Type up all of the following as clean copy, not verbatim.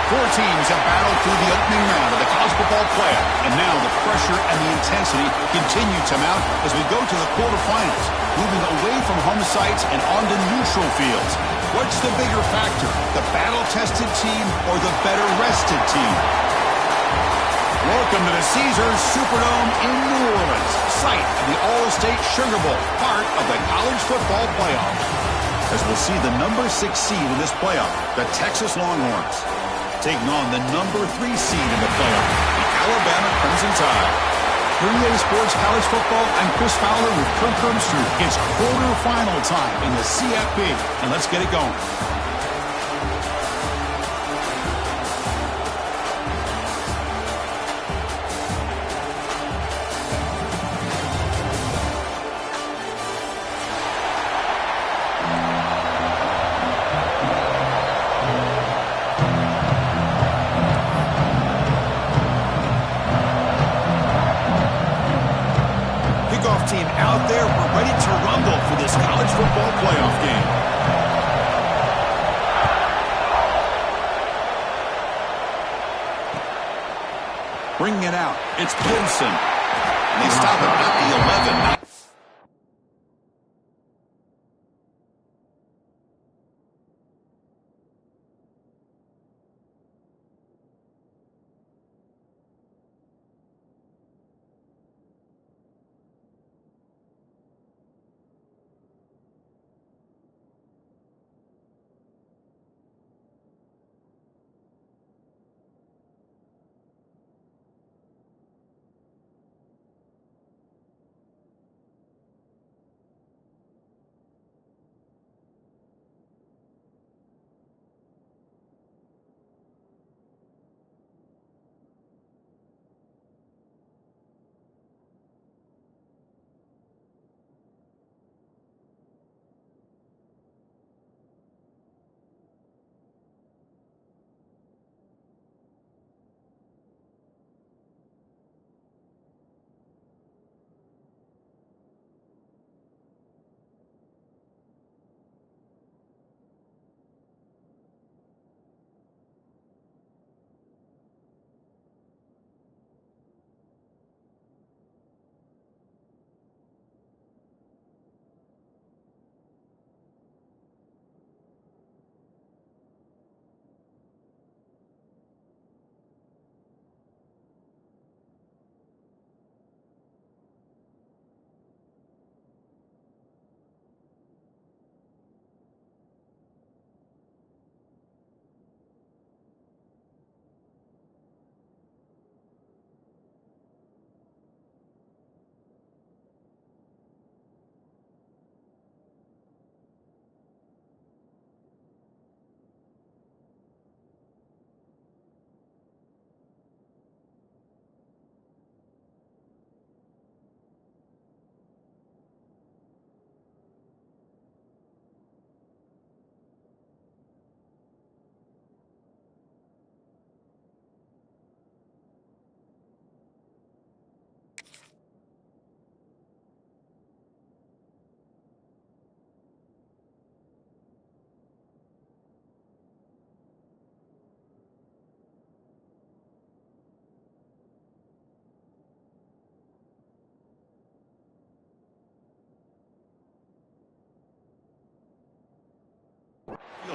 Four teams have battled through the opening round of the college football playoff, and now the pressure and the intensity continue to mount as we go to the quarterfinals, moving away from home sites and onto neutral fields. What's the bigger factor, the battle-tested team or the better-rested team? Welcome to the Caesars Superdome in New Orleans, site of the All-State Sugar Bowl, part of the college football playoff. As we'll see the number 6 seed in this playoff, the Texas Longhorns, taking on the number 3 seed in the playoff, the Alabama Crimson Tide. 3A Sports College Football, I'm Chris Fowler with Kirk Herbstreit. It's quarterfinal time in the CFB, and let's get it going. Team out there, we're ready to rumble for this college football playoff game. Bringing it out, it's Gibson. And they stop it at the 11.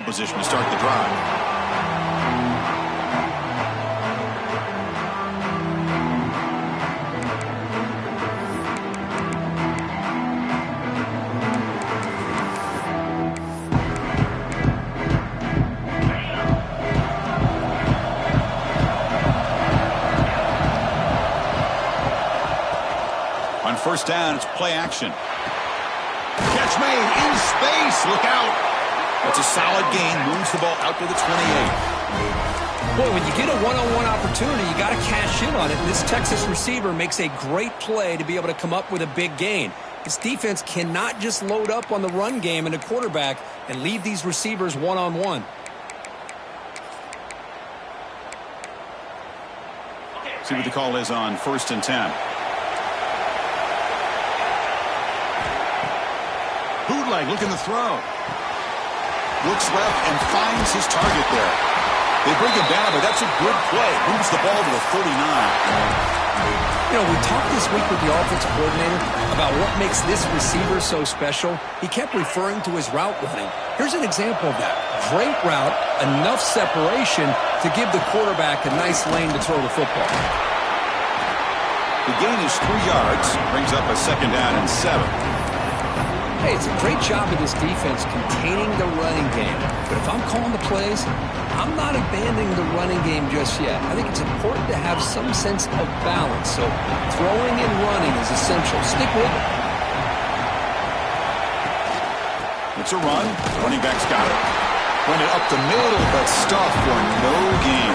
Position to start the drive. On first down, it's play action. Catch made in space. Look out. That's a solid gain, moves the ball out to the 28. Boy, when you get a one-on-one opportunity, you got to cash in on it. And this Texas receiver makes a great play to be able to come up with a big gain. This defense cannot just load up on the run game and a quarterback and leave these receivers one-on-one. See what the call is on 1st and 10. Bootleg looking to throw. Looks left and finds his target there. They bring him down, but that's a good play. Moves the ball to the 39. You know, we talked this week with the offensive coordinator about what makes this receiver so special. He kept referring to his route running. Here's an example of that. Great route, enough separation to give the quarterback a nice lane to throw the football. The gain is 3 yards, brings up a second down and 7. Hey, it's a great job of this defense containing the running game. But if I'm calling the plays, I'm not abandoning the running game just yet. I think it's important to have some sense of balance. So throwing and running is essential. Stick with it. It's a run. Running back's got it. Run it up the middle, but stuffed for no gain.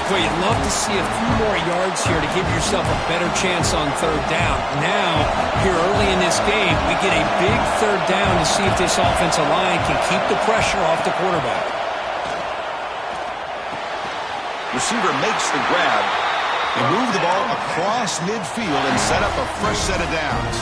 Well, you'd love to see a few more yards here to give yourself a better chance on third down. Now, here early in this game, we get a big third down to see if this offensive line can keep the pressure off the quarterback. Receiver makes the grab. They move the ball across midfield and set up a fresh set of downs.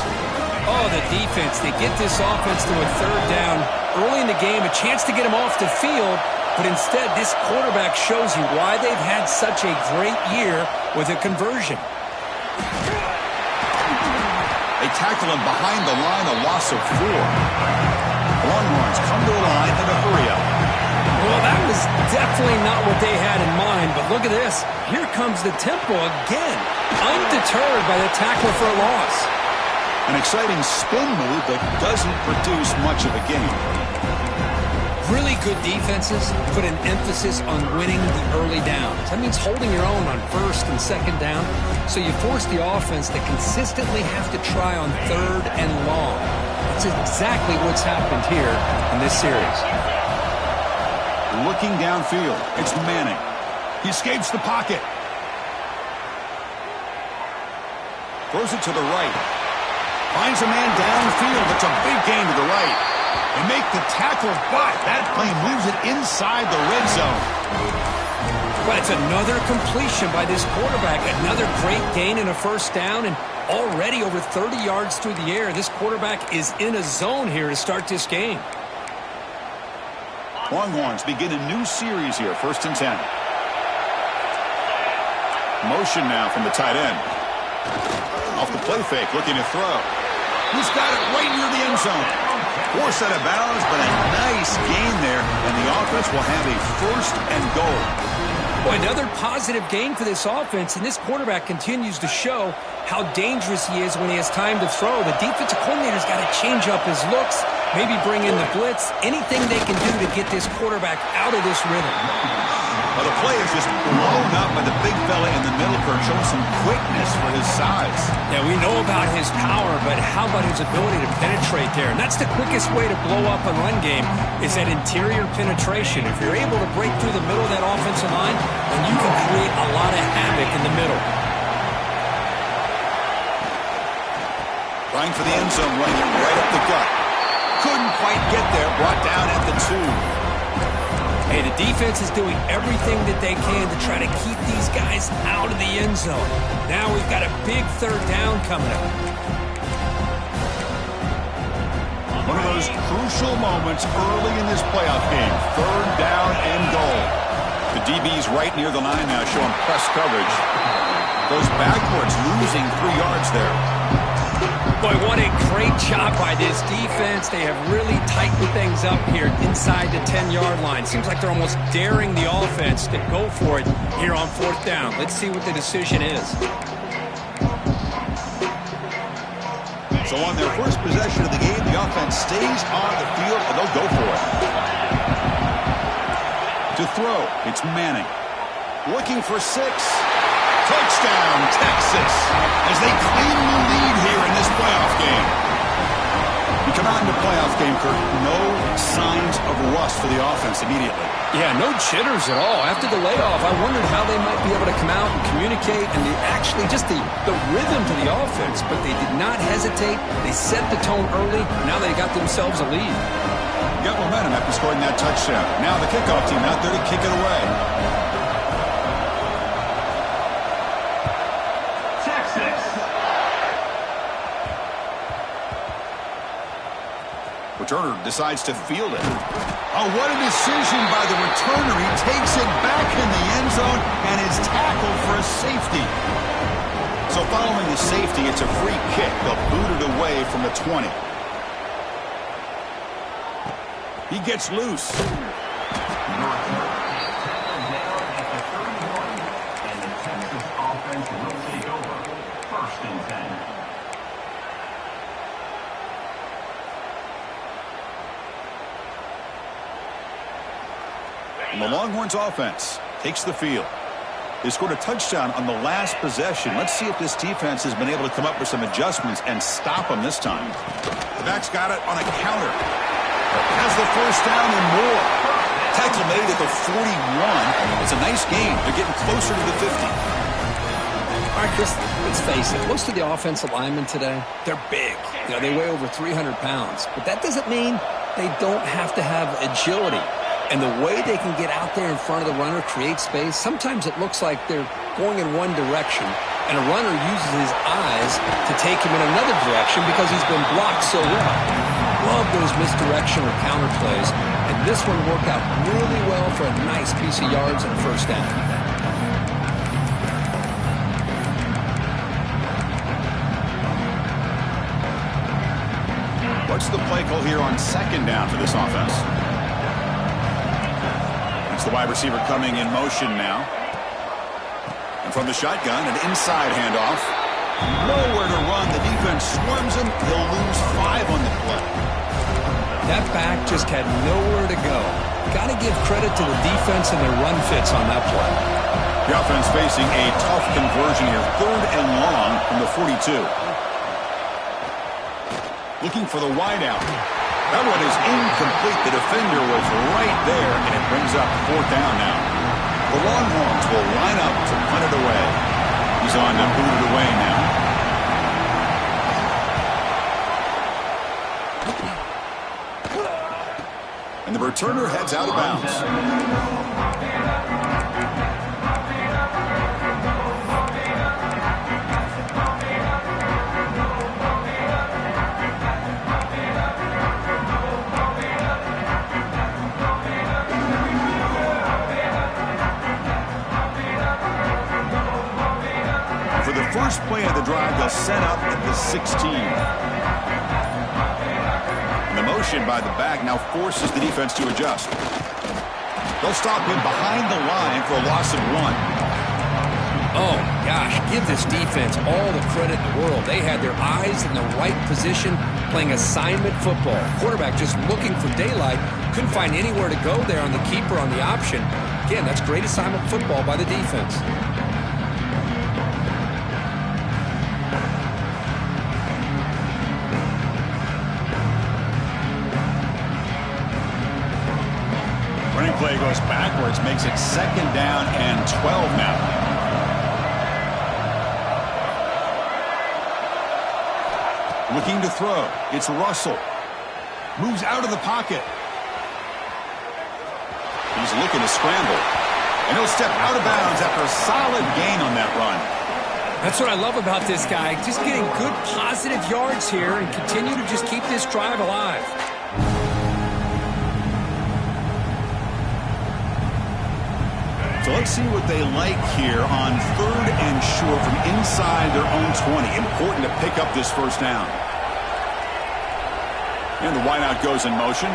Oh, the defense. They get this offense to a third down early in the game, a chance to get them off the field. But instead, this quarterback shows you why they've had such a great year with a conversion. They tackle him behind the line, a loss of 4. Longhorns come to the line in a hurry-up. Well, that was definitely not what they had in mind, but look at this. Here comes the tempo again, undeterred by the tackle for a loss. An exciting spin move that doesn't produce much of a gain. Really good defenses put an emphasis on winning the early downs. That means holding your own on first and second down, so you force the offense to consistently have to try on third and long. That's exactly what's happened here in this series. Looking downfield, it's Manning. He escapes the pocket. Throws it to the right. Finds a man downfield. It's a big gain to the right. They make the tackle, but that play moves it inside the red zone. But it's another completion by this quarterback. Another great gain and a first down, and already over 30 yards through the air. This quarterback is in a zone here to start this game. Longhorns begin a new series here, 1st and 10. Motion now from the tight end. Off the play fake, looking to throw. He's got it right near the end zone. 4 set of bounds, but a nice gain there, and the offense will have a 1st and goal. Boy, another positive gain for this offense, and this quarterback continues to show how dangerous he is when he has time to throw. The defensive coordinator's got to change up his looks, maybe bring in the blitz, anything they can do to get this quarterback out of this rhythm. Well, the play is just blown up by the big fella in the middle, Kurt, showing some quickness for his size. Yeah, we know about his power, but how about his ability to penetrate there? And that's the quickest way to blow up a run game, is that interior penetration. If you're able to break through the middle of that offensive line, then you can create a lot of havoc in the middle. Trying for the end zone, running it right up the gut. Couldn't quite get there, brought down at the 2. Hey, the defense is doing everything that they can to try to keep these guys out of the end zone. Now we've got a big third down coming up. One of those crucial moments early in this playoff game. 3rd down and goal. The DB's right near the line now, showing press coverage. Goes backwards, losing 3 yards there. Boy, what a great job by this defense. They have really tightened things up here inside the 10-yard line. Seems like they're almost daring the offense to go for it here on 4th down. Let's see what the decision is. So on their first possession of the game, the offense stays on the field, and they'll go for it. To throw, it's Manning. Looking for 6. Touchdown, Texas, as they claim the lead here in this playoff game. You come out in the playoff game, Kurt, no signs of rust for the offense immediately. Yeah, no jitters at all. After the layoff, I wondered how they might be able to come out and communicate and actually just the rhythm to the offense, but they did not hesitate. They set the tone early. Now they got themselves a lead. Got momentum after scoring that touchdown. Now the kickoff team out there to kick it away. Returner decides to field it. Oh, what a decision by the returner. returner. He takes it back in the end zone and is tackled for a safety. So following the safety, it's a free kick. They'll boot it away from the 20. He gets loose. And the Texas offense will take over. 1st and 10. And the Longhorns offense takes the field. They scored a touchdown on the last possession. Let's see if this defense has been able to come up with some adjustments and stop them this time. The back's got it on a counter. Has the first down and more. Tackle made at the 41. It's a nice game. They're getting closer to the 50. All right, Chris, let's face it. Most of the offensive linemen today, they're big. You know, they weigh over 300 pounds. But that doesn't mean they don't have to have agility. And the way they can get out there in front of the runner, create space, sometimes it looks like they're going in one direction, and a runner uses his eyes to take him in another direction because he's been blocked so well. Love those misdirection or counter plays, and this one worked out really well for a nice piece of yards and a first down. What's the play call here on 2nd down for this offense? The wide receiver coming in motion now. And from the shotgun, an inside handoff. Nowhere to run. The defense swarms him. He'll lose 5 on the play. That back just had nowhere to go. Got to give credit to the defense and their run fits on that play. The offense facing a tough conversion here. 3rd and long from the 42. Looking for the wideout. That one is incomplete. The defender was right there, and it brings up 4th down now. The Longhorns will line up to punt it away. He's on to boot it away now. And the returner heads out of bounds. First play of the drive, they'll set up at the 16. And the motion by the back now forces the defense to adjust. They'll stop him behind the line for a loss of 1. Oh, gosh, give this defense all the credit in the world. They had their eyes in the right position, playing assignment football. Quarterback just looking for daylight. Couldn't find anywhere to go there on the keeper on the option. Again, that's great assignment football by the defense. Play goes backwards, makes it 2nd down and 12 now. Looking to throw. It's Russell. Moves out of the pocket. He's looking to scramble. And he'll step out of bounds after a solid gain on that run. That's what I love about this guy. Just getting good positive yards here and continue to just keep this drive alive. So let's see what they like here on 3rd and short from inside their own 20. Important to pick up this first down. And the wideout goes in motion.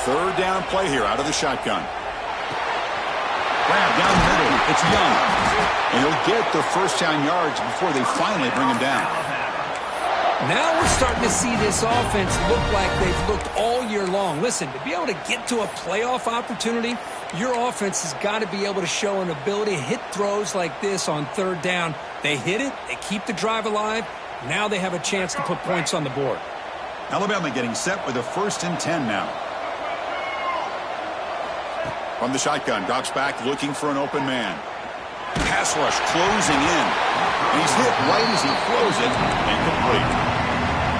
3rd down play here out of the shotgun. Grab down the middle. It's Young. And he'll get the first down yards before they finally bring him down. Now we're starting to see this offense look like they've looked all year long. Listen, to be able to get to a playoff opportunity, your offense has got to be able to show an ability to hit throws like this on 3rd down. They hit it, they keep the drive alive. Now they have a chance to put points on the board. Alabama getting set with a 1st and 10 now. From the shotgun, drops back looking for an open man. Pass rush closing in. And he's hit right as he throws it. Incomplete.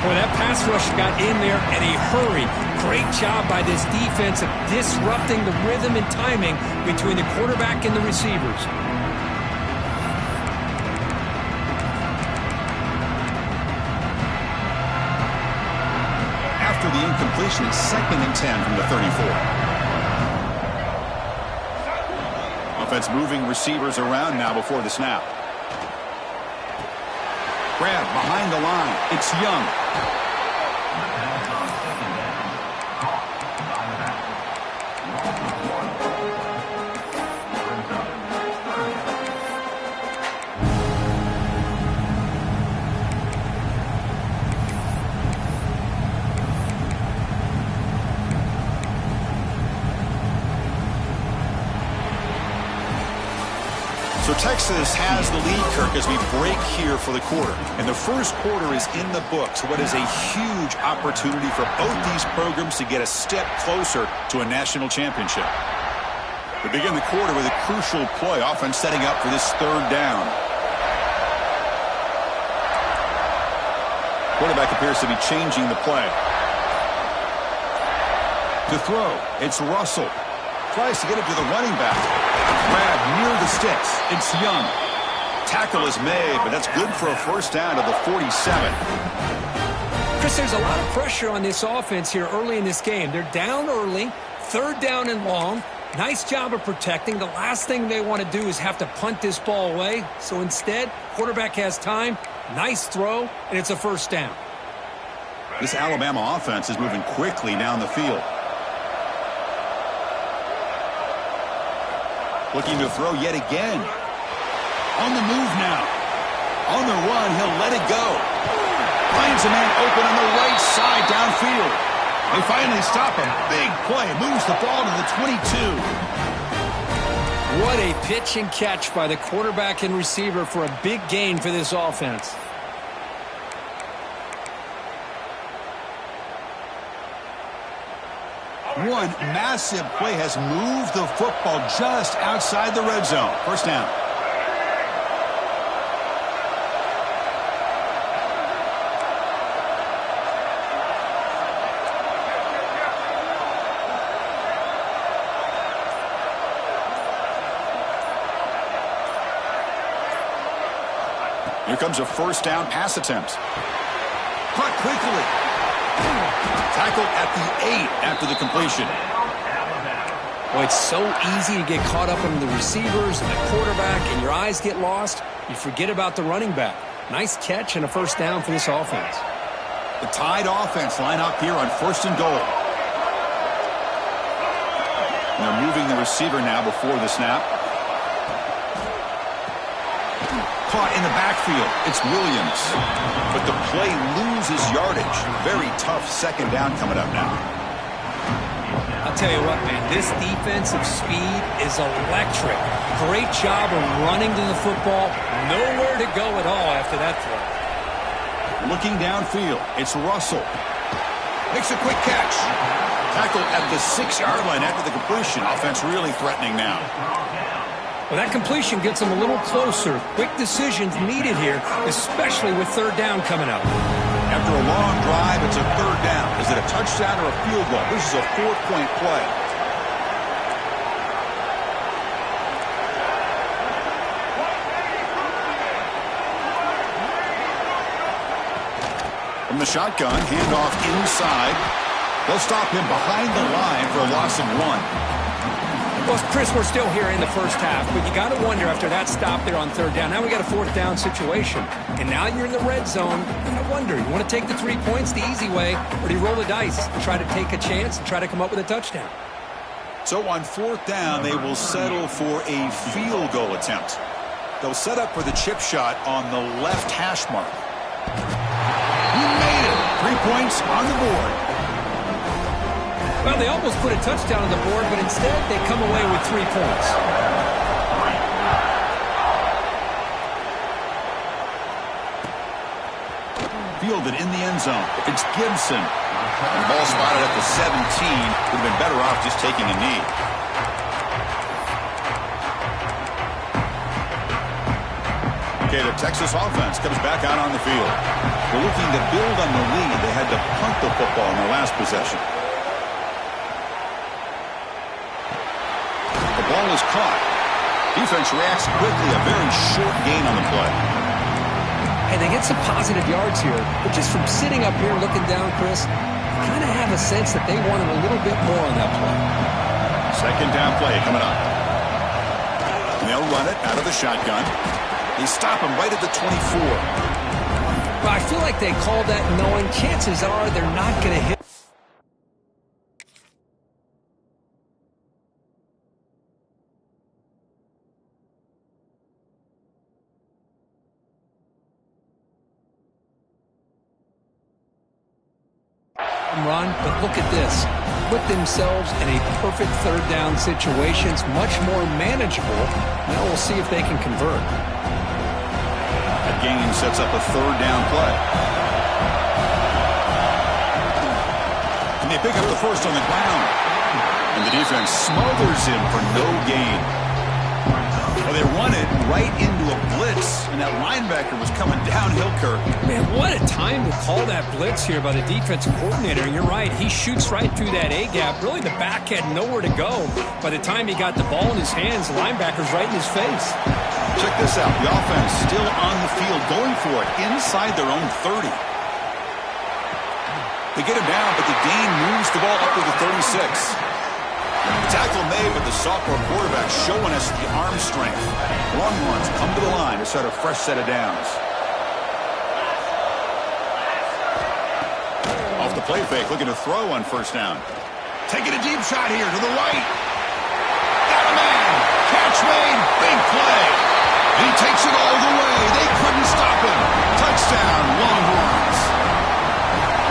Boy, that pass rush got in there in a hurry. Great job by this defense of disrupting the rhythm and timing between the quarterback and the receivers. After the incompletion, it's 2nd and 10 from the 34. Offense moving receivers around now before the snap. Grab behind the line. It's Young. So Texas has the lead, Kirk, as we break here for the quarter. And the first quarter is in the books. What is a huge opportunity for both these programs to get a step closer to a national championship. We begin the quarter with a crucial play. Offense setting up for this third down. Quarterback appears to be changing the play. To throw, it's Russell. Tries to get it to the running back. Grab near the sticks. It's Young. Tackle is made, but that's good for a first down to the 47. Chris, there's a lot of pressure on this offense here early in this game. They're down early, third down and long. Nice job of protecting. The last thing they want to do is have to punt this ball away. So instead, quarterback has time. Nice throw, and it's a first down. This Alabama offense is moving quickly down the field. Looking to throw yet again. On the move now. On the run, he'll let it go. Finds a man open on the right side downfield. They finally stop him. Big play. Moves the ball to the 22. What a pitch and catch by the quarterback and receiver for a big gain for this offense. One massive play has moved the football just outside the red zone. First down. Here comes a first down pass attempt. Caught quickly. Tackled at the 8 after the completion. Well, it's so easy to get caught up in the receivers and the quarterback, and your eyes get lost. You forget about the running back. Nice catch and a first down for this offense. The Tide offense line up here on first and goal. And they're moving the receiver now before the snap. Caught in the backfield. It's Williams. But the play loses yardage. Very tough second down coming up now. I'll tell you what, man, this defensive speed is electric. Great job of running to the football. Nowhere to go at all after that throw. Looking downfield, it's Russell. Makes a quick catch. Tackled at the 6-yard line after the completion. Offense really threatening now. Well, that completion gets them a little closer. Quick decisions needed here, especially with third down coming up. After a long drive, it's a third down. Is it a touchdown or a field goal? This is a 4-point play. From the shotgun, handoff inside. They'll stop him behind the line for a loss of 1. Well, Chris, we're still here in the first half, but you got to wonder after that stop there on third down. Now we got a fourth down situation, and now you're in the red zone. I wonder, you want to take the 3 points the easy way, or do you roll the dice, try to take a chance, and try to come up with a touchdown? So on fourth down, they will settle for a field goal attempt. They'll set up for the chip shot on the left hash mark. He made it. 3 points on the board. Well, they almost put a touchdown on the board, but instead they come away with 3 points. Fielded in the end zone. It's Gibson. And the ball spotted at the 17. Would have been better off just taking a knee. Okay, the Texas offense comes back out on the field. They're looking to build on the lead. They had to punt the football in their last possession. The ball is caught. Defense reacts quickly. A very short gain on the play. Hey, they get some positive yards here, but just from sitting up here looking down, Chris, I kind of have a sense that they wanted a little bit more on that play. Second down play coming up. And they'll run it out of the shotgun. They stop him right at the 24. Well, I feel like they called that knowing chances are they're not going to hit. Run, but look at this. Put themselves in a perfect third down situation. It's much more manageable. Now we'll see if they can convert. That gain sets up a third down play. And they pick up the first on the ground. And the defense smothers him for no gain. Well, they run it right into a blitz, and that linebacker was coming downhill, Kirk. Man, what a time to call that blitz here by the defensive coordinator. You're right. He shoots right through that A-gap. Really, the back had nowhere to go. By the time he got the ball in his hands, the linebacker's right in his face. Check this out. The offense still on the field, going for it inside their own 30. They get him down, but the gain moves the ball up to the 36. The tackle made, but the sophomore quarterback showing us the arm strength. Longhorns come to the line to start a fresh set of downs. Off the play fake, looking to throw on first down. Taking a deep shot here to the right. Got a man. Catch made. Big play. He takes it all the way. They couldn't stop him. Touchdown, Longhorns.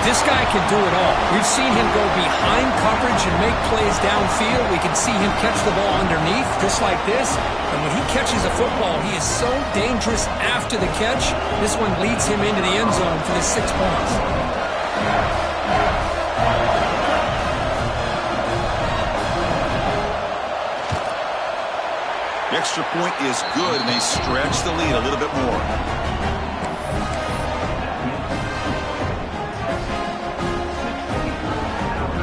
This guy can do it all. We've seen him go behind coverage and make plays downfield. We can see him catch the ball underneath, just like this. And when he catches a football, he is so dangerous after the catch. This one leads him into the end zone for the 6 points. The extra point is good, and they stretch the lead a little bit more.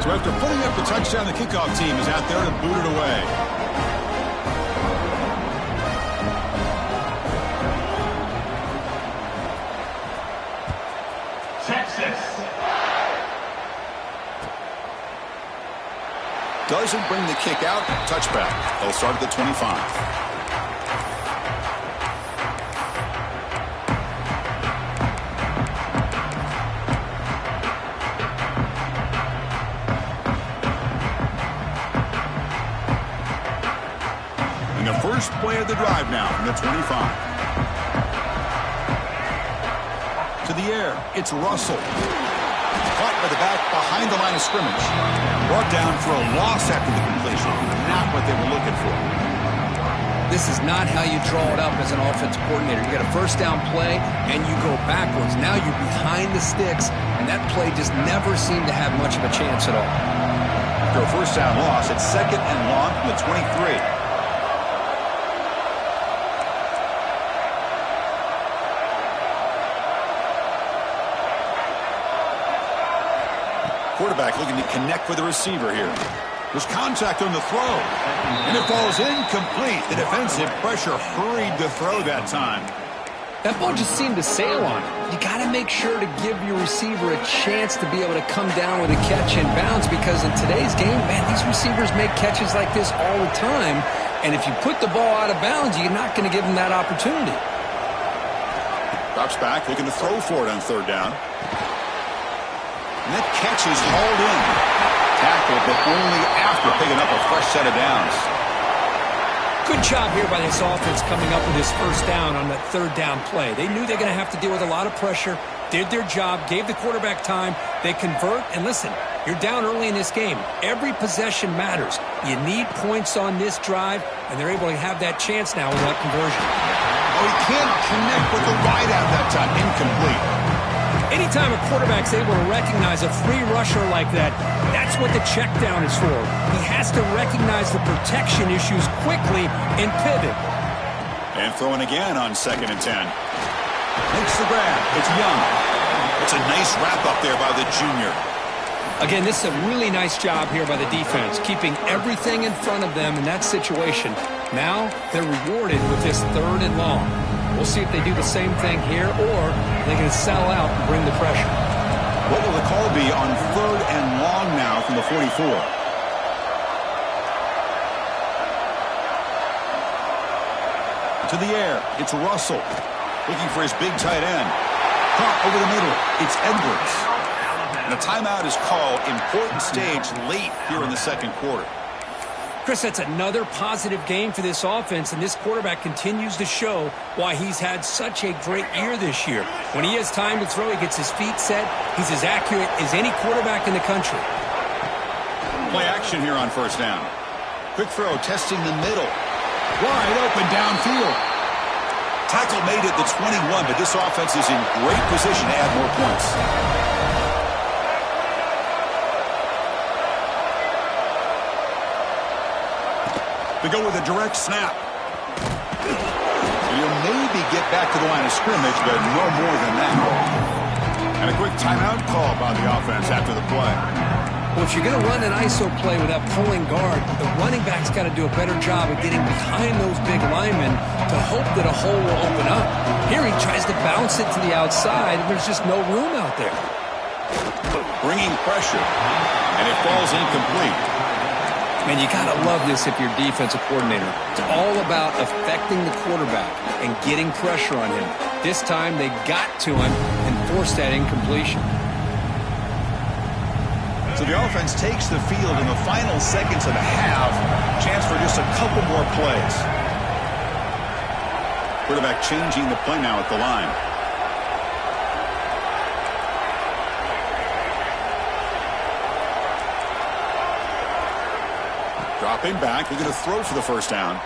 So after putting up the touchdown, the kickoff team is out there to boot it away. Texas. Doesn't bring the kick out. Touchback. They'll start at the 25. First play of the drive now from the 25. To the air, it's Russell. Caught by the back behind the line of scrimmage. Brought down for a loss after the completion. Not what they were looking for. This is not how you draw it up as an offensive coordinator. You got a first down play, and you go backwards. Now you're behind the sticks, and that play just never seemed to have much of a chance at all. After a first down loss, it's second and long from the 23. Quarterback looking to connect with the receiver here. There's contact on the throw. And it falls incomplete. The defensive pressure hurried the throw that time. That ball just seemed to sail on it. You got to make sure to give your receiver a chance to be able to come down with a catch and bounce, because in today's game, man, these receivers make catches like this all the time. And if you put the ball out of bounds, you're not going to give them that opportunity. Drops back, looking to throw for it on third down. And that catch is hauled in. Tackled, but only after picking up a fresh set of downs. Good job here by this offense coming up with this first down on that third down play. They knew they're going to have to deal with a lot of pressure, did their job, gave the quarterback time. They convert, and listen, you're down early in this game. Every possession matters. You need points on this drive, and they're able to have that chance now with that conversion. Oh, he can't connect with the wideout that time. Incomplete. Anytime a quarterback's able to recognize a free rusher like that, that's what the check down is for. He has to recognize the protection issues quickly and pivot. And throwing again on 2nd and 10. Makes the grab. It's Young. It's a nice wrap up there by the junior. Again, this is a really nice job here by the defense, keeping everything in front of them in that situation. Now they're rewarded with this third and long. We'll see if they do the same thing here, or they can sell out and bring the pressure. What will the call be on third and long now from the 44? To the air. It's Russell. Looking for his big tight end. Caught over the middle. It's Edwards. And a timeout is called. Important stage late here in the second quarter. Chris, that's another positive game for this offense, and this quarterback continues to show why he's had such a great year this year. When he has time to throw, he gets his feet set. He's as accurate as any quarterback in the country. Play action here on first down. Quick throw, testing the middle. Wide open downfield. Tackle made at the 21, but this offense is in great position to add more points. They go with a direct snap. He'll maybe get back to the line of scrimmage, but no more than that. And a quick timeout call by the offense after the play. Well, if you're going to run an ISO play with that pulling guard, the running back's got to do a better job of getting behind those big linemen to hope that a hole will open up. Here he tries to bounce it to the outside, and there's just no room out there. Bringing pressure, and it falls incomplete. Man, you got to love this if you're defensive coordinator. It's all about affecting the quarterback and getting pressure on him. This time they got to him and forced that incompletion. So the offense takes the field in the final seconds of the half. Chance for just a couple more plays. Quarterback changing the play now at the line. Dropping back, looking to throw for the first down.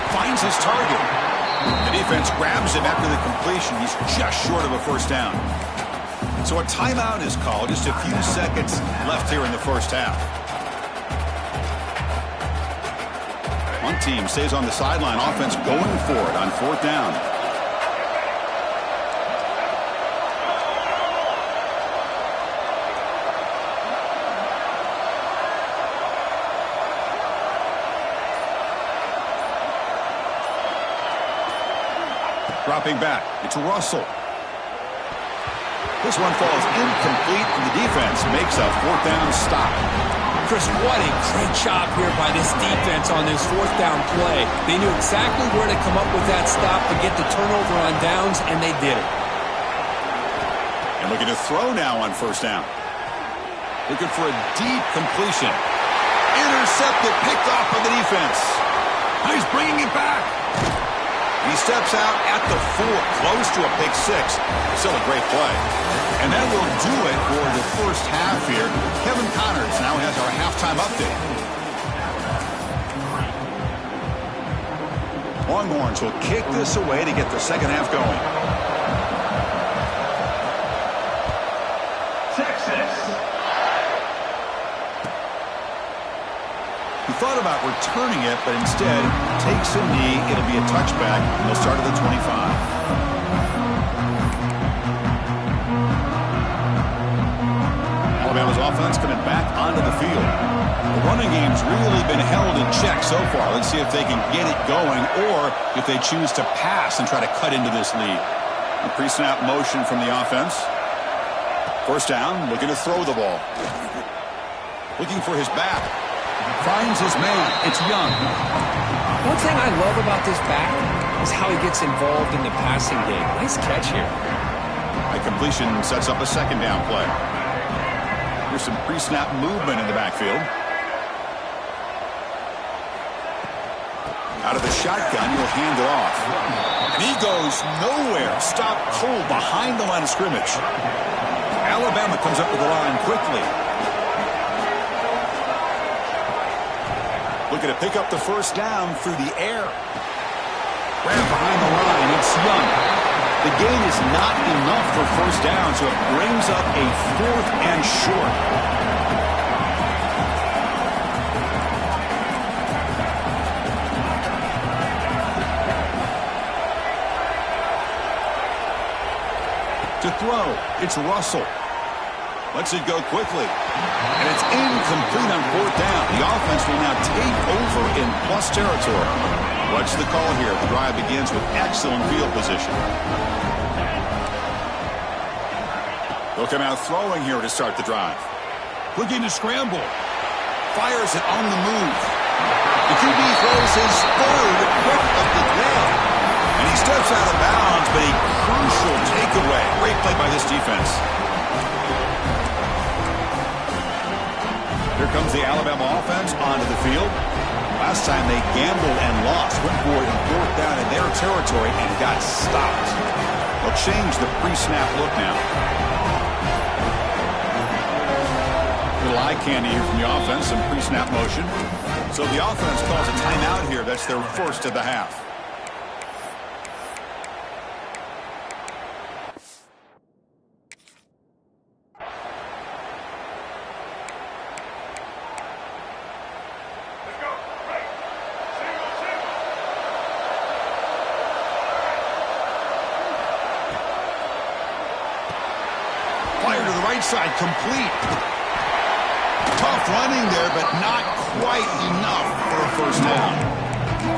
Finds his target. The defense grabs him after the completion. He's just short of a first down. So a timeout is called. Just a few seconds left here in the first half. One team stays on the sideline. Offense going for it on fourth down. Dropping back. It's Russell. This one falls incomplete, and the defense makes a fourth down stop. Chris, what a great job here by this defense on this fourth down play. They knew exactly where to come up with that stop to get the turnover on downs, and they did it. And looking to throw now on first down. Looking for a deep completion. Intercepted, picked off by the defense. He's bringing it back. He steps out at the 4, close to a pick six. Still a great play. And that will do it for the first half here. Kevin Connors now has our halftime update. Longhorns will kick this away to get the second half going. He thought about returning it, but instead takes a knee. It'll be a touchback. They'll start at the 25. Alabama's offense coming back onto the field. The running game's really been held in check so far. Let's see if they can get it going or if they choose to pass and try to cut into this lead. A pre-snap motion from the offense. First down, looking to throw the ball. Looking for his back. Finds his man. It's Young. One thing I love about this back is how he gets involved in the passing game. Nice catch here. A completion sets up a second down play. There's some pre-snap movement in the backfield. Out of the shotgun, he'll hand it off. And he goes nowhere. Stopped cold behind the line of scrimmage. Alabama comes up with the line quickly. Looking to pick up the first down through the air. Ran behind the line. It's Young. The gain is not enough for first down, so it brings up a 4th and short. To throw, it's Russell. Lets it go quickly. And it's incomplete on fourth down. The offense will now take over in plus territory. What's the call here? The drive begins with excellent field position. They'll come out throwing here to start the drive. Looking to scramble. Fires it on the move. The QB throws is his third pick of the day. And he steps out of bounds, but a crucial takeaway. Great play by this defense. Here comes the Alabama offense onto the field. Last time they gambled and lost. Went for it in fourth down in their territory and got stopped. They'll change the pre-snap look now. Little eye candy here from the offense, some pre-snap motion. So the offense calls a timeout here. That's their first of the half. Fire to the right side, complete. Tough running there, but not quite enough for a first down.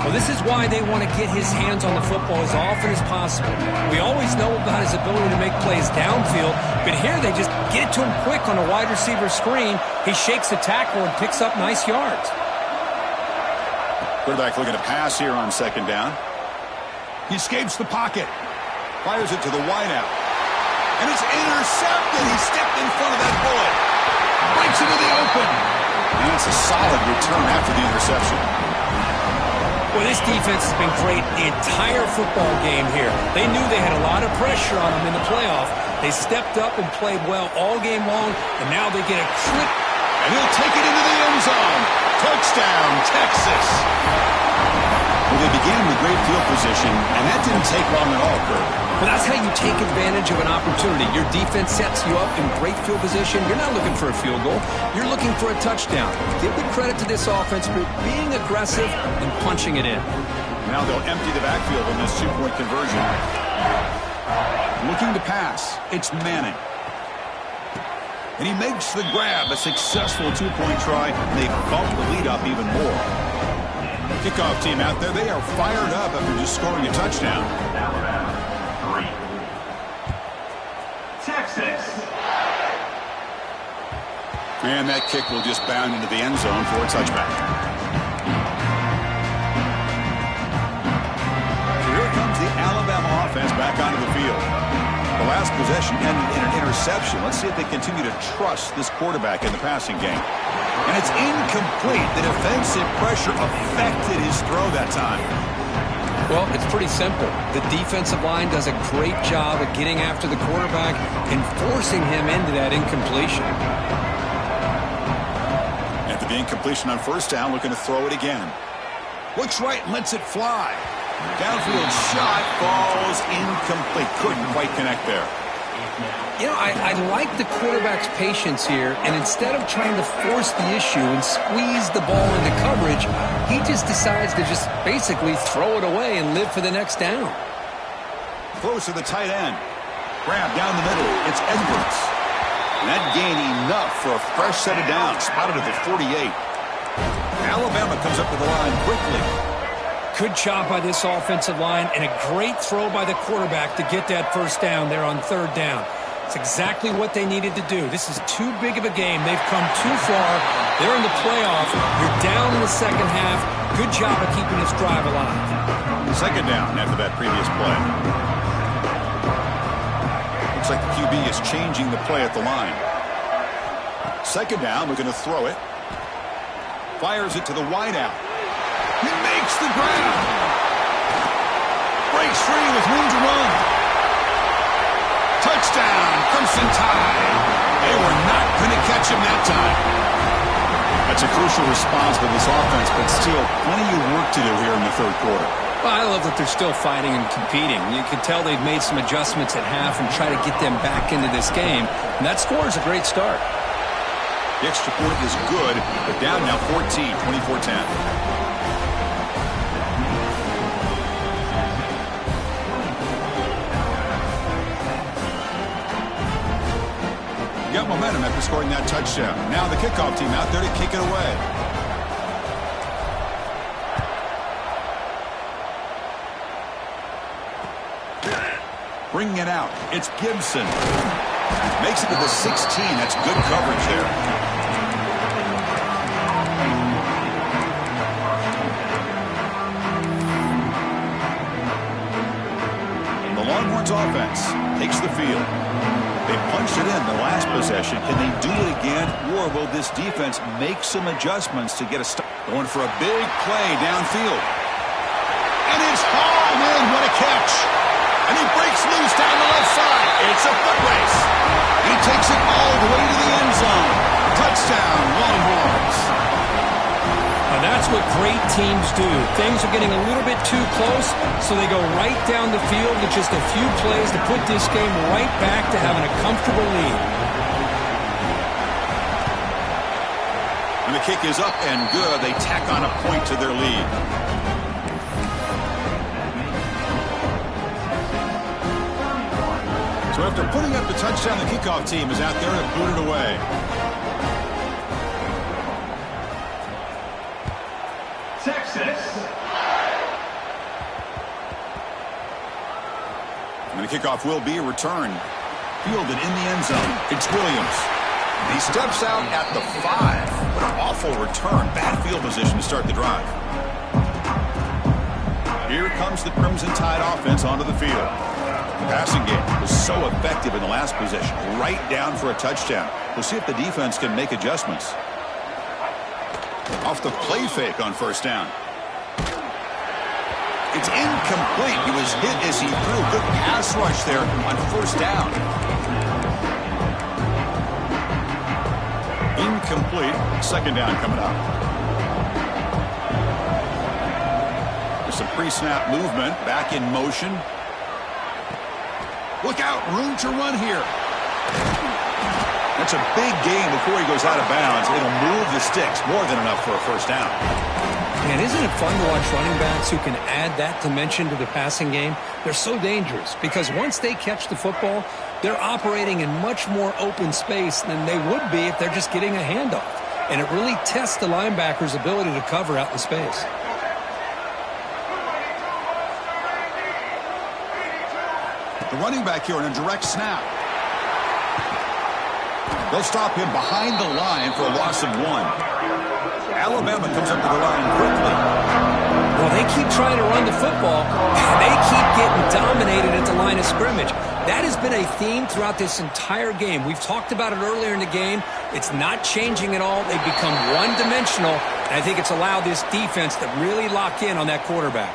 Well, this is why they want to get his hands on the football as often as possible. We always know about his ability to make plays downfield, but here they just get it to him quick on a wide receiver screen. He shakes the tackle and picks up nice yards. Quarterback looking to pass here on second down. He escapes the pocket. Fires it to the wideout. And it's intercepted. He stepped in front of that bullet. Breaks into the open. And it's a solid return after the interception. Well, this defense has been great the entire football game here. They knew they had a lot of pressure on them in the playoff. They stepped up and played well all game long, and now they get a trip. And he'll take it into the end zone. Touchdown, Texas. Well, they began with great field position, and that didn't take long at all, Kurt. But that's how you take advantage of an opportunity. Your defense sets you up in great field position. You're not looking for a field goal. You're looking for a touchdown. Give the credit to this offense for being aggressive and punching it in. Now they'll empty the backfield on this two-point conversion. Looking to pass. It's Manning. And he makes the grab. A successful two-point try. And they bump the lead up even more. Kickoff team out there. They are fired up after just scoring a touchdown. Texas. And that kick will just bound into the end zone for a touchback. So here comes the Alabama offense back onto the field. The last possession ended in an interception. Let's see if they continue to trust this quarterback in the passing game. And it's incomplete. The defensive pressure affected his throw that time. Well, it's pretty simple. The defensive line does a great job of getting after the quarterback and forcing him into that incompletion. After the incompletion on first down, looking to throw it again. Looks right and lets it fly. Downfield shot falls incomplete. Couldn't quite connect there. You know, I like the quarterback's patience here, and instead of trying to force the issue and squeeze the ball into coverage, he just decides to just basically throw it away and live for the next down. Close to the tight end. Grab down the middle. It's Edwards. And that gained enough for a fresh set of downs. Spotted at the 48. Alabama comes up to the line quickly. Good job by this offensive line, and a great throw by the quarterback to get that first down there on third down. It's exactly what they needed to do. This is too big of a game. They've come too far. They're in the playoff. You're down in the second half. Good job of keeping this drive alive. Second down after that previous play. Looks like the QB is changing the play at the line. Second down, we're going to throw it. Fires it to the wideout. He makes the grab. Breaks free with room to run. Touchdown, Crimson Tide. They were not going to catch him that time. That's a crucial response by this offense, but still plenty of work to do here in the third quarter. Well, I love that they're still fighting and competing. You can tell they've made some adjustments at half and try to get them back into this game. And that score is a great start. The extra point is good, but down now 14, 24-10. Got momentum after scoring that touchdown. Now the kickoff team out there to kick it away. Bringing it out. It's Gibson. Makes it to the 16. That's good coverage there. Browns offense takes the field. They punched it in the last possession. Can they do it again, or will this defense make some adjustments to get a stop? Going for a big play downfield. And it's hauled in. What a catch. And he breaks loose down the left side. It's a foot race. He takes it all the way to the end zone. Touchdown, Longhorns. And that's what great teams do. Things are getting a little bit too close, so they go right down the field with just a few plays to put this game right back to having a comfortable lead. And the kick is up and good. They tack on a point to their lead. So after putting up the touchdown, the kickoff team is out there to boot it away. And the kickoff will be a return. Fielded in the end zone. It's Williams. He steps out at the 5. What an awful return. Bad field position to start the drive. Here comes the Crimson Tide offense onto the field. The passing game was so effective in the last possession. Right down for a touchdown. We'll see if the defense can make adjustments. Off the play fake on first down. It's incomplete. He was hit as he threw. Good pass rush there on first down. Incomplete. Second down coming up. There's some pre-snap movement. Back in motion. Look out. Room to run here. That's a big gain before he goes out of bounds. It'll move the sticks. More than enough for a first down. Man, isn't it fun to watch running backs who can add that dimension to the passing game? They're so dangerous because once they catch the football, they're operating in much more open space than they would be if they're just getting a handoff. And it really tests the linebacker's ability to cover out in space. The running back here in a direct snap. They'll stop him behind the line for a loss of 1. Alabama comes up to the line quickly. Well, they keep trying to run the football. They keep getting dominated at the line of scrimmage. That has been a theme throughout this entire game. We've talked about it earlier in the game. It's not changing at all. They've become one-dimensional, and I think it's allowed this defense to really lock in on that quarterback.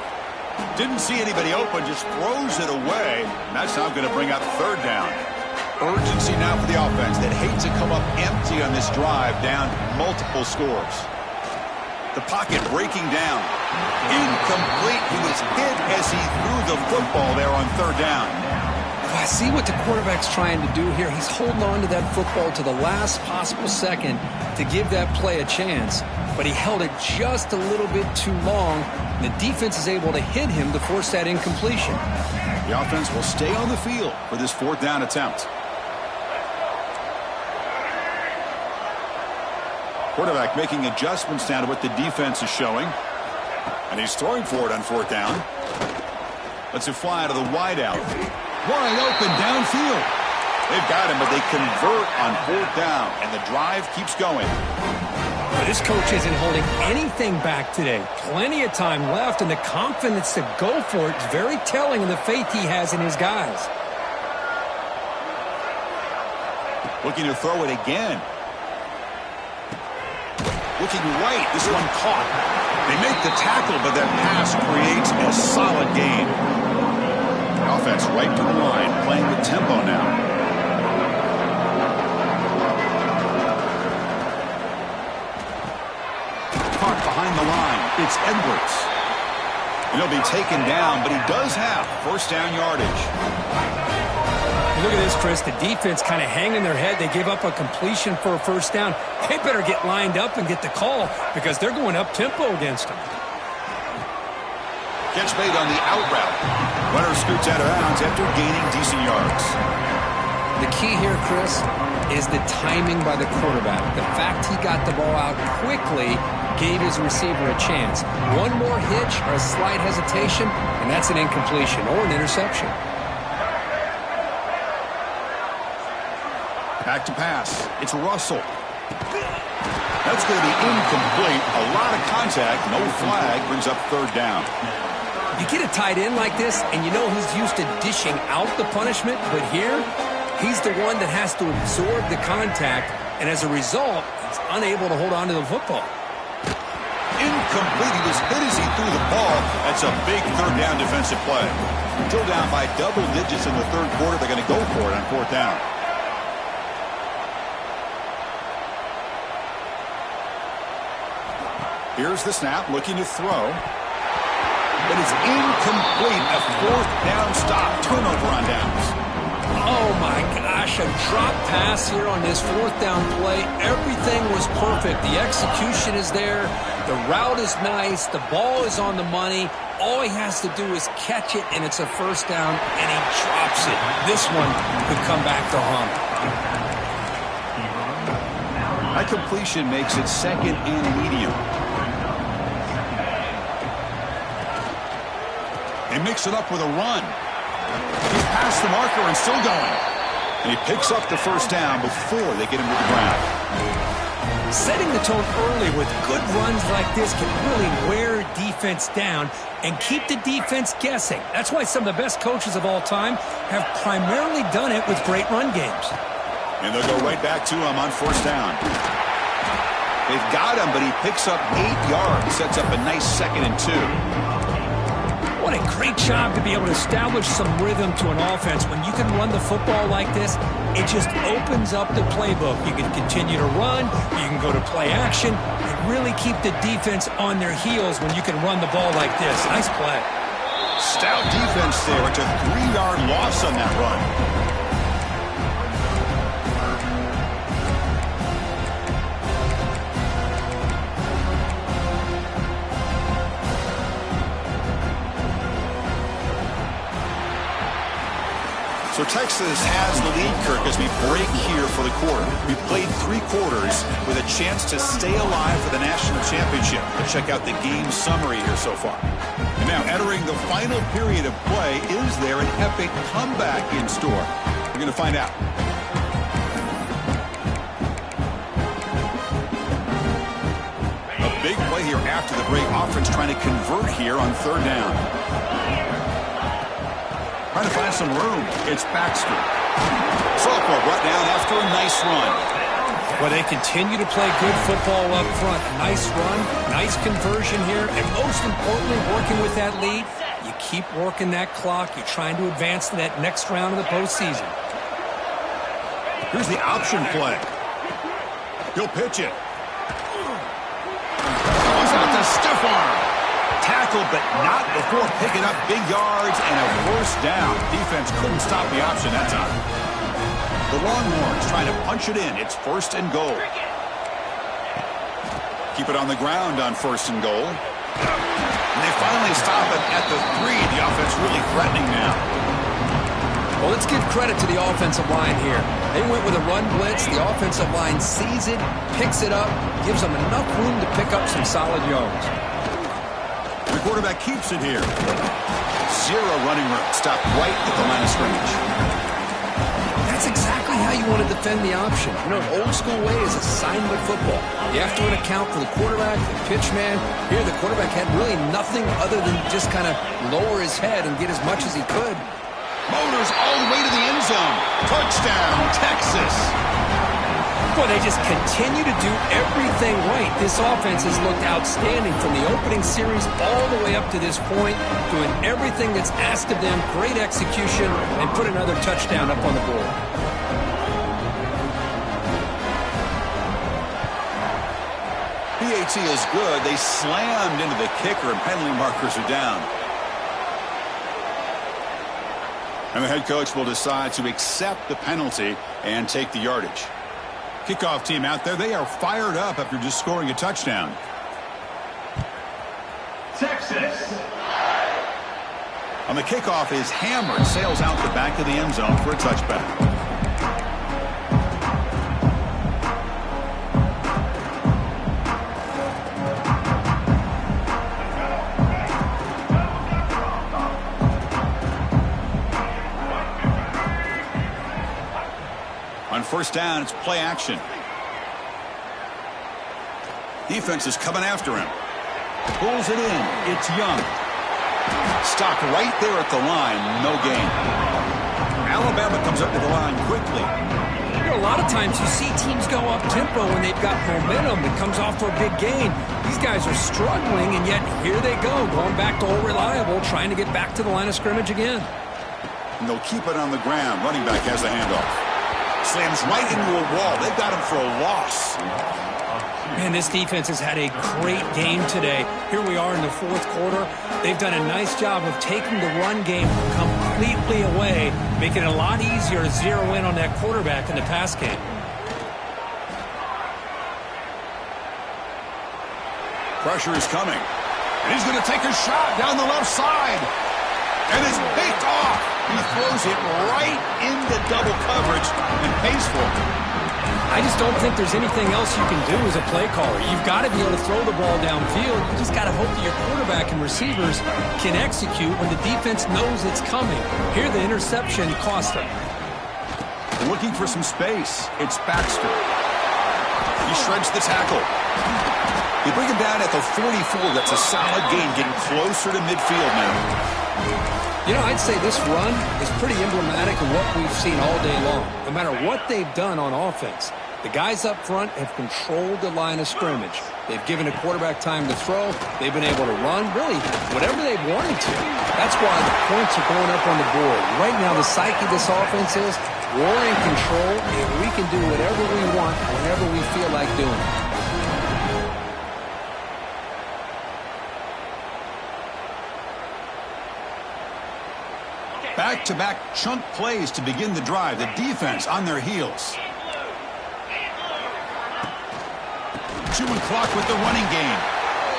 Didn't see anybody open, just throws it away. And that's now going to bring up third down. Urgency now for the offense that hates to come up empty on this drive, down multiple scores. The pocket breaking down. Incomplete. He was hit as he threw the football there on third down. I see what the quarterback's trying to do here. He's holding on to that football to the last possible second to give that play a chance. But he held it just a little bit too long. And the defense is able to hit him to force that incompletion. The offense will stay on the field for this fourth down attempt. Quarterback making adjustments down to what the defense is showing. And he's throwing for it on fourth down. Lets it fly to the wideout. Wide open downfield. They've got him, but they convert on fourth down. And the drive keeps going. But this coach isn't holding anything back today. Plenty of time left, and the confidence to go for it is very telling of the faith he has in his guys. Looking to throw it again. Looking right. This one caught. They make the tackle, but that pass creates a solid gain. The offense right to the line, playing with tempo now. Caught behind the line. It's Edwards. And he'll be taken down, but he does have first down yardage. Look at this, Chris. The defense kind of hanging their head. They give up a completion for a first down. They better get lined up and get the call because they're going up-tempo against them. Catch made on the out route. Runner scoots out of bounds after gaining decent yards. The key here, Chris, is the timing by the quarterback. The fact he got the ball out quickly gave his receiver a chance. One more hitch or a slight hesitation, and that's an incompletion or an interception. Back to pass. It's Russell. That's going to be incomplete. A lot of contact. No flag. Brings up third down. You get a tight end like this, and you know he's used to dishing out the punishment, but here, he's the one that has to absorb the contact, and as a result, he's unable to hold on to the football. Incomplete. He was hit as he threw the ball. That's a big third down defensive play. Still down by double digits in the third quarter. They're going to go for it on fourth down. Here's the snap, looking to throw. But it's incomplete. A fourth down stop. Turnover on downs. Oh, my gosh, a drop pass here on this fourth down play. Everything was perfect. The execution is there. The route is nice. The ball is on the money. All he has to do is catch it, and it's a first down, and he drops it. This one could come back to haunt him. That completion makes it second and medium. They mix it up with a run. He's past the marker and still going. And he picks up the first down before they get him to the ground. Setting the tone early with good runs like this can really wear defense down and keep the defense guessing. That's why some of the best coaches of all time have primarily done it with great run games. And they'll go right back to him on first down. They've got him, but he picks up 8 yards, sets up a nice 2nd and 2. What a great job to be able to establish some rhythm to an offense. When you can run the football like this, it just opens up the playbook. You can continue to run, you can go to play action, and really keep the defense on their heels when you can run the ball like this. Nice play. Stout defense there. It's a 3-yard loss on that run. So Texas has the lead, Kirk, as we break here for the quarter. We played 3 quarters with a chance to stay alive for the national championship. Let's check out the game summary here so far. And now entering the final period of play, is there an epic comeback in store? We're going to find out. A big play here after the break. Offense trying to convert here on third down. Trying to find some room. It's Baxter. Sophomore brought down after a nice run. Well, they continue to play good football up front. Nice run, nice conversion here, and most importantly, working with that lead, you keep working that clock. You're trying to advance to that next round of the postseason. Here's the option play. He'll pitch it. Goes out to stiff arm. Tackled, but not before picking up big yards and a first down. Defense couldn't stop the option that time. The Longhorns trying to punch it in. It's first and goal. Keep it on the ground on first and goal. And they finally stop it at the 3. The offense really threatening now. Well, let's give credit to the offensive line here. They went with a run blitz. The offensive line sees it, picks it up, gives them enough room to pick up some solid yards. The quarterback keeps it here. 0 running room. Stopped right at the line of scrimmage. That's exactly how you want to defend the option. You know, an old school way is assignment football. You have to account for the quarterback, the pitch man. Here, the quarterback had really nothing other than just kind of lower his head and get as much as he could. Motors all the way to the end zone. Touchdown, Texas. Boy, they just continue to do everything right. This offense has looked outstanding from the opening series all the way up to this point, doing everything that's asked of them, great execution, and put another touchdown up on the board. PAT is good. They slammed into the kicker, and penalty markers are down. And the head coach will decide to accept the penalty and take the yardage. Kickoff team out there, they are fired up after just scoring a touchdown. Texas. On the kickoff is hammered, sails out the back of the end zone for a touchback. On first down, it's play action. Defense is coming after him. Pulls it in. It's Young. Stopped right there at the line. No gain. Alabama comes up to the line quickly. You know, a lot of times you see teams go up-tempo when they've got momentum. It comes off for a big gain. These guys are struggling, and yet here they go, going back to old reliable, trying to get back to the line of scrimmage again. And they'll keep it on the ground. Running back has the handoff. Slams right into a wall. They've got him for a loss. Man, this defense has had a great game today. Here we are in the fourth quarter. They've done a nice job of taking the run game completely away, making it a lot easier to zero in on that quarterback in the pass game. Pressure is coming. And he's going to take a shot down the left side. And it's picked off. He throws it right into double coverage and pays for it. I just don't think there's anything else you can do as a play caller. You've got to be able to throw the ball downfield. You just got to hope that your quarterback and receivers can execute when the defense knows it's coming. Here, the interception cost them. Looking for some space. It's Baxter. He shreds the tackle. They bring him down at the 44. That's a solid gain, getting closer to midfield now. You know, I'd say this run is pretty emblematic of what we've seen all day long. No matter what they've done on offense, the guys up front have controlled the line of scrimmage. They've given a quarterback time to throw. They've been able to run, really, whatever they've wanted to. That's why the points are going up on the board. Right now, the psyche of this offense is we're in control, and we can do whatever we want whenever we feel like doing it. Back-to-back chunk plays to begin the drive. The defense on their heels. Chewing clock with the running game.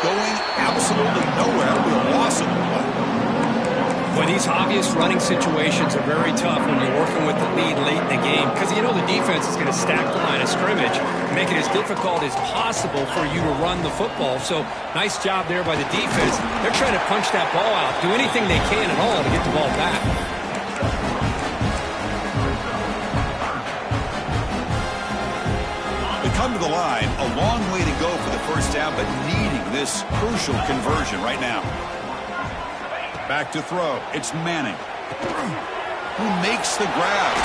Going absolutely nowhere. That'll be a loss of the play. Well, these obvious running situations are very tough when you're working with the lead late in the game because you know the defense is going to stack the line of scrimmage, make it as difficult as possible for you to run the football. So nice job there by the defense. They're trying to punch that ball out, do anything they can at all to get the ball back. They come to the line, a long way to go for the first down, but needing this crucial conversion right now. Back to throw. It's Manning, who makes the grab.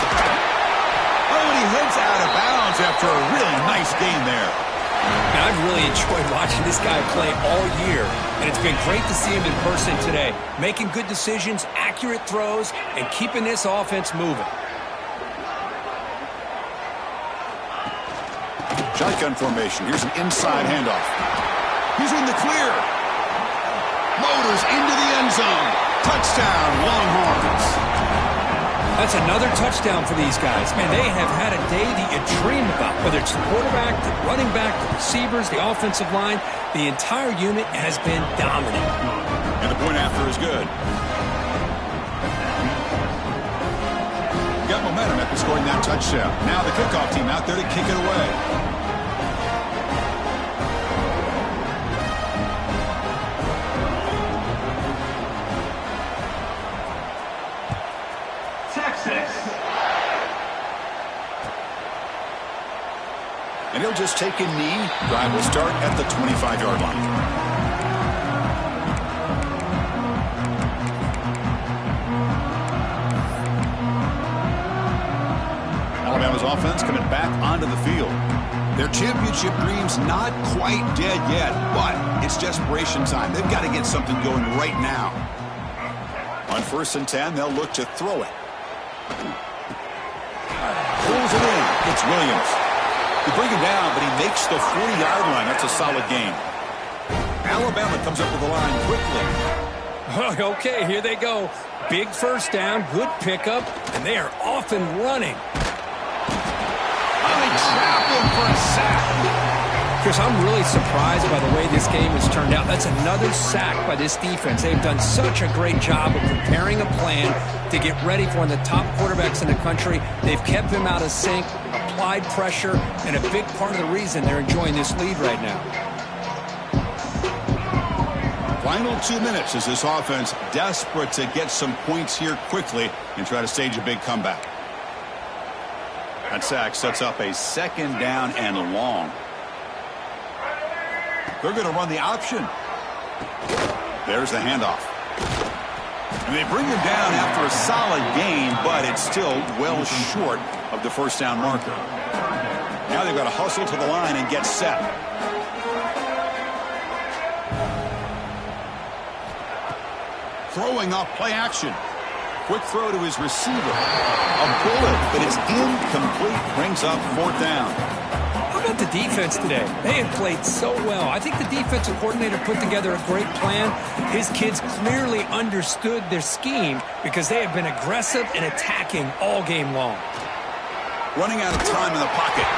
Oh, and he heads out of bounds after a really nice game there. And I've really enjoyed watching this guy play all year, and it's been great to see him in person today, making good decisions, accurate throws, and keeping this offense moving. Shotgun formation. Here's an inside handoff. He's in the clear. Motors into the end zone. Touchdown, Longhorns. That's another touchdown for these guys. Man, they have had a day that you dream about. Whether it's the quarterback, the running back, the receivers, the offensive line, the entire unit has been dominant. And the point after is good. Got momentum after scoring that touchdown. Now the kickoff team out there to kick it away. And he'll just take a knee. Drive will start at the 25-yard line. Alabama's offense coming back onto the field. Their championship dream's not quite dead yet, but it's desperation time. They've got to get something going right now. On 1st and 10, they'll look to throw it. Pulls it in. It's Williams. They bring him down, but he makes the 40-yard line. That's a solid gain. Alabama comes up to the line quickly. Okay, here they go. Big first down, good pickup, and they are off and running. They trap him for a sack. Chris, I'm really surprised by the way this game has turned out. That's another sack by this defense. They've done such a great job of preparing a plan to get ready for one of the top quarterbacks in the country. They've kept him out of sync, applied pressure, and a big part of the reason they're enjoying this lead right now. Final 2 minutes as this offense desperate to get some points here quickly and try to stage a big comeback. That sack sets up a 2nd down and long. They're going to run the option. There's the handoff. And they bring him down after a solid gain, but it's still well short of the first down marker. Now they've got to hustle to the line and get set. Throwing off play action. Quick throw to his receiver. A bullet, but it's incomplete. Brings up fourth down. How about the defense today? They have played so well. I think the defensive coordinator put together a great plan. His kids clearly understood their scheme because they have been aggressive and attacking all game long. Running out of time in the pocket.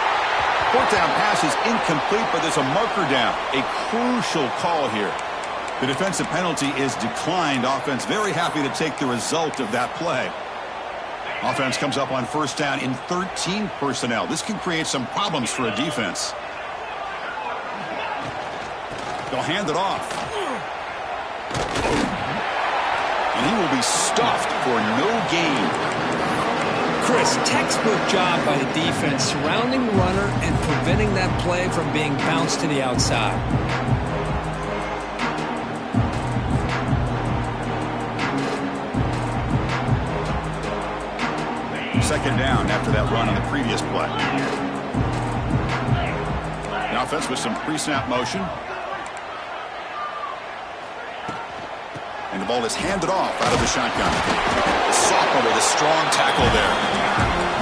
Fourth down pass is incomplete, but there's a marker down. A crucial call here. The defensive penalty is declined. Offense very happy to take the result of that play. Offense comes up on first down in 13 personnel. This can create some problems for a defense. They'll hand it off. And he will be stuffed for no gain. Chris, textbook job by the defense surrounding the runner and preventing that play from being bounced to the outside. Second down after that run on the previous play. The offense with some pre-snap motion. And the ball is handed off out of the shotgun. The sophomore with a strong tackle there.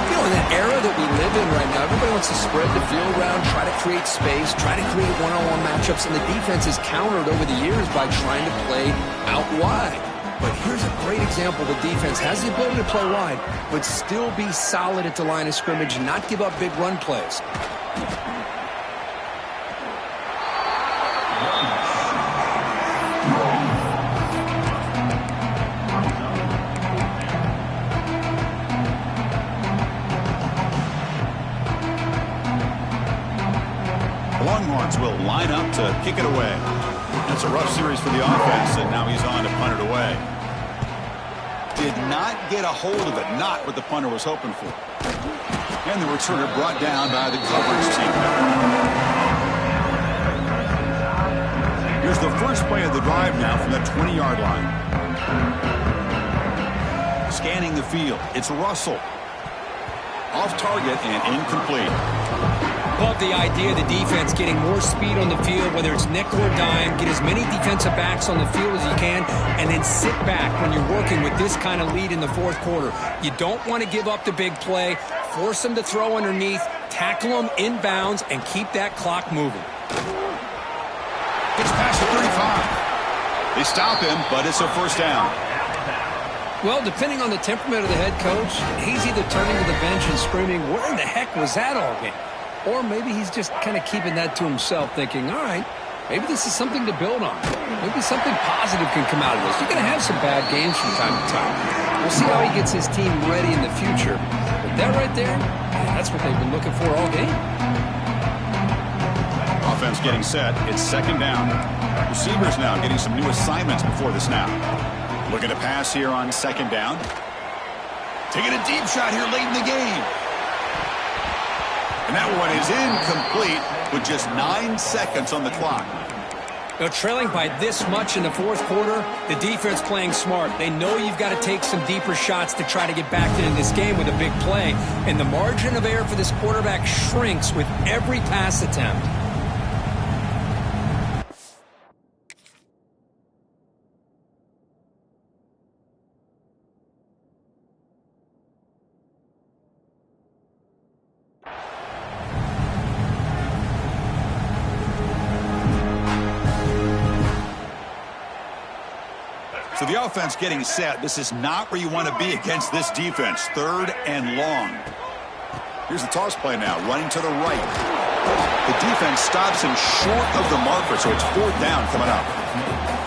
You know, in that era that we live in right now, everybody wants to spread the field around, try to create space, try to create one-on-one matchups, and the defense is countered over the years by trying to play out wide. But here's a great example. The defense has the ability to play wide, but still be solid at the line of scrimmage and not give up big run plays. The Longhorns will line up to kick it away. It's a rough series for the offense, and now he's on to punt it away. Did not get a hold of it, not what the punter was hoping for. And the returner brought down by the coverage team. Here's the first play of the drive now from the 20-yard line. Scanning the field, it's Russell. Off target and incomplete. Love the idea of the defense getting more speed on the field, whether it's nickel or dime, get as many defensive backs on the field as you can, and then sit back when you're working with this kind of lead in the fourth quarter. You don't want to give up the big play, force them to throw underneath, tackle them inbounds, and keep that clock moving. Gets past the 35. They stop him, but it's a first down. Well, depending on the temperament of the head coach, he's either turning to the bench and screaming, where in the heck was that all game? Or maybe he's just kind of keeping that to himself, thinking, all right, maybe this is something to build on. Maybe something positive can come out of this. You're going to have some bad games from time to time. We'll see how he gets his team ready in the future. But that right there, that's what they've been looking for all game. Offense getting set. It's second down. Receivers now getting some new assignments before the snap. Looking to pass here on second down. Taking a deep shot here late in the game. And that one is incomplete with just 9 seconds on the clock. Now, trailing by this much in the fourth quarter, the defense playing smart. They know you've got to take some deeper shots to try to get back into this game with a big play. And the margin of error for this quarterback shrinks with every pass attempt. So the offense getting set. This is not where you want to be against this defense. Third and long. Here's the toss play now, running to the right. The defense stops him short of the marker, so it's fourth down coming up.